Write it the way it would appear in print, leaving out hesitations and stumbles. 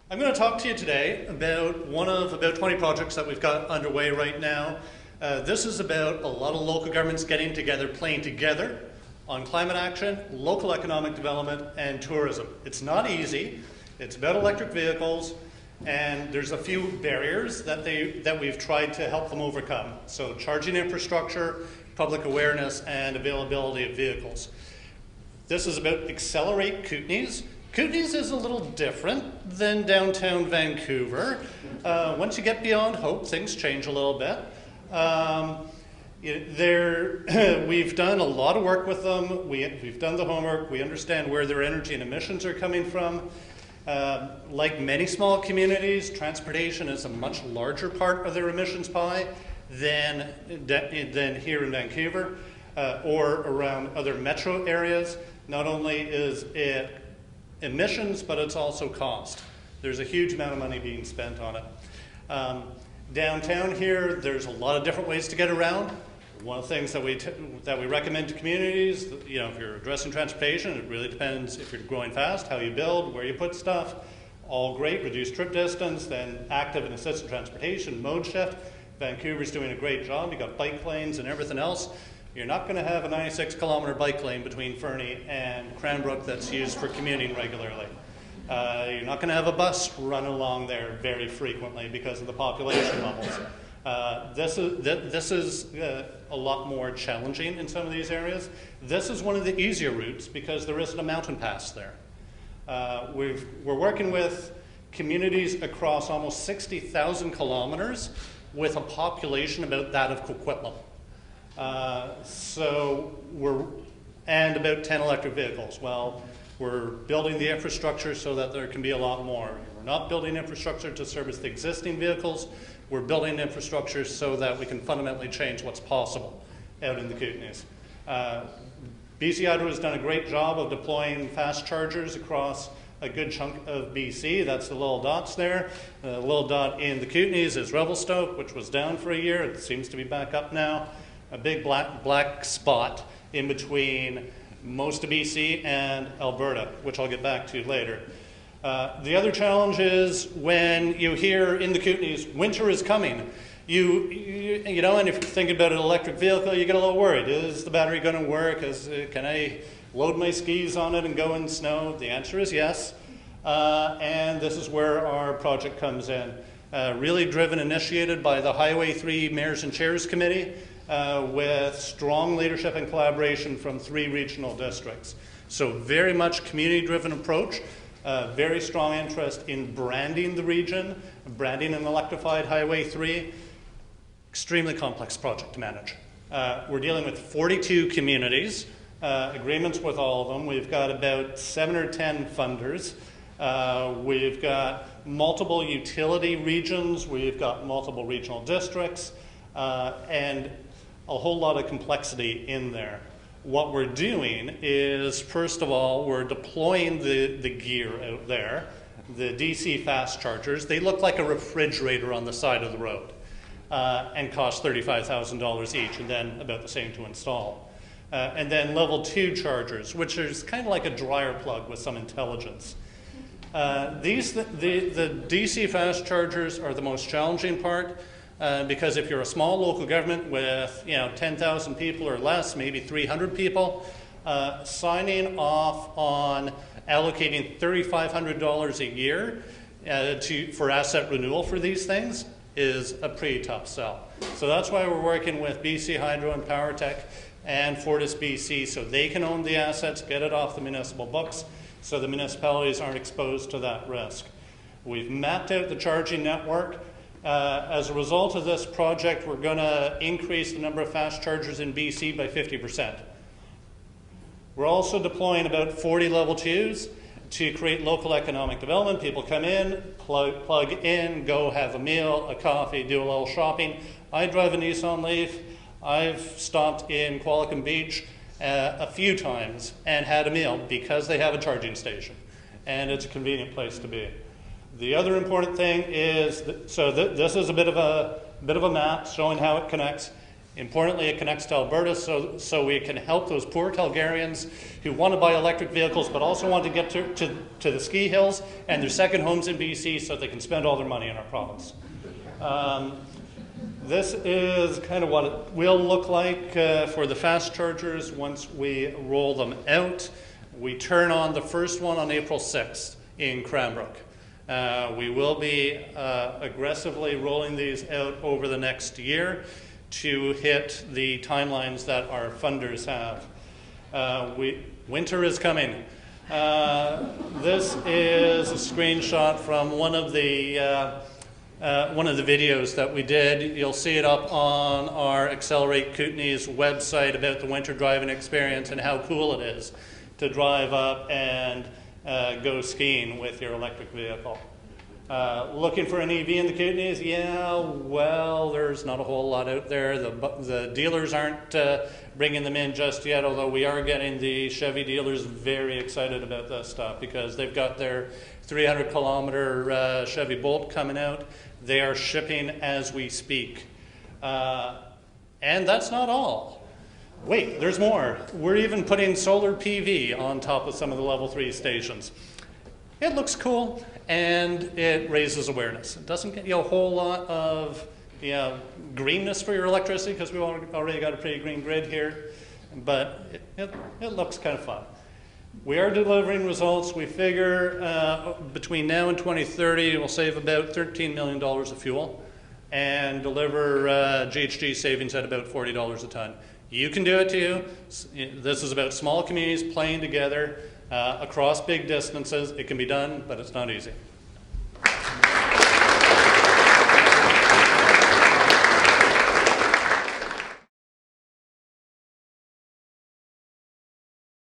I'm going to talk to you today about one of about 20 projects that we've got underway right now. This is about a lot of local governments getting together, playing together on climate action, local economic development, and tourism. It's not easy. It's about electric vehicles, and there's a few barriers that we've tried to help them overcome. So charging infrastructure, public awareness, and availability of vehicles. This is about Accelerate Kootenays. Kootenays is a little different than downtown Vancouver. Once you get beyond Hope, things change a little bit. We've done a lot of work with them. We've done the homework. We understand where their energy and emissions are coming from. Like many small communities, transportation is a much larger part of their emissions pie than here in Vancouver or around other metro areas. Not only is it emissions, but it's also cost. There's a huge amount of money being spent on it. Downtown here, there's a lot of different ways to get around. One of the things that we recommend to communities, if you're addressing transportation, it really depends if you're growing fast, how you build, where you put stuff. All great, reduced trip distance, then active and assisted transportation, mode shift. Vancouver's doing a great job. You've got bike lanes and everything else. You're not going to have a 96-kilometer bike lane between Fernie and Cranbrook that's used for commuting regularly. You're not going to have a bus run along there very frequently because of the population levels. This is a lot more challenging in some of these areas. This is one of the easier routes because there isn't a mountain pass there. We're working with communities across almost 60,000 kilometers with a population about that of Coquitlam. And about 10 electric vehicles. Well, we're building the infrastructure so that there can be a lot more. We're not building infrastructure to service the existing vehicles. We're building infrastructure so that we can fundamentally change what's possible out in the Kootenays. BC Hydro has done a great job of deploying fast chargers across a good chunk of BC. That's the little dots there. The little dot in the Kootenays is Revelstoke, which was down for a year. It seems to be back up now. A big black spot in between most of BC and Alberta, which I'll get back to later. The other challenge is when you hear in the Kootenays, winter is coming. And if you're thinking about an electric vehicle, you get a little worried. Is the battery going to work? Can I load my skis on it and go in snow? The answer is yes. And this is where our project comes in. Really driven, initiated by the Highway 3 Mayors and Chairs Committee, with strong leadership and collaboration from 3 regional districts. So very much community-driven approach, very strong interest in branding the region, branding an electrified Highway 3. Extremely complex project to manage. We're dealing with 42 communities, agreements with all of them. We've got about 7 or 10 funders. We've got multiple utility regions. We've got multiple regional districts. And a whole lot of complexity in there. What we're doing is, first of all, we're deploying the gear out there, the DC fast chargers. They look like a refrigerator on the side of the road and cost $35,000 each, and then about the same to install. And then level 2 chargers, which is kind of like a dryer plug with some intelligence. The DC fast chargers are the most challenging part. Because if you're a small local government with 10,000 people or less, maybe 300 people, signing off on allocating $3,500 a year for asset renewal for these things is a pretty tough sell. So that's why we're working with BC Hydro and PowerTech and Fortis BC so they can own the assets, get it off the municipal books, so the municipalities aren't exposed to that risk. We've mapped out the charging network. As a result of this project, we're going to increase the number of fast chargers in BC by 50%. We're also deploying about 40 level 2s to create local economic development. People come in, plug in, go have a meal, a coffee, do a little shopping. I drive a Nissan Leaf. I've stopped in Qualicum Beach a few times and had a meal because they have a charging station. And it's a convenient place to be. The other important thing is, this is a bit of a map showing how it connects. Importantly, it connects to Alberta, so we can help those poor Calgarians who want to buy electric vehicles but also want to get to the ski hills and their second homes in BC so they can spend all their money in our province. This is kind of what it will look like for the fast chargers once we roll them out. We turn on the first one on April 6th in Cranbrook. We will be aggressively rolling these out over the next year to hit the timelines that our funders have. Winter is coming. This is a screenshot from one of the videos that we did. You'll see it up on our Accelerate Kootenay's website about the winter driving experience and how cool it is to drive up and go skiing with your electric vehicle. Looking for an EV in the Kootenays? Yeah, well, there's not a whole lot out there. The dealers aren't bringing them in just yet, although we are getting the Chevy dealers very excited about this stuff because they've got their 300-kilometer Chevy Bolt coming out. They are shipping as we speak. And that's not all. Wait, there's more. We're even putting solar PV on top of some of the level 3 stations. It looks cool, and it raises awareness. It doesn't get you a whole lot of greenness for your electricity because we've already got a pretty green grid here, but it looks kind of fun. We are delivering results. We figure between now and 2030, we'll save about $13 million of fuel and deliver GHG savings at about $40 a ton. You can do it too. This is about small communities playing together across big distances. It can be done, but it's not easy.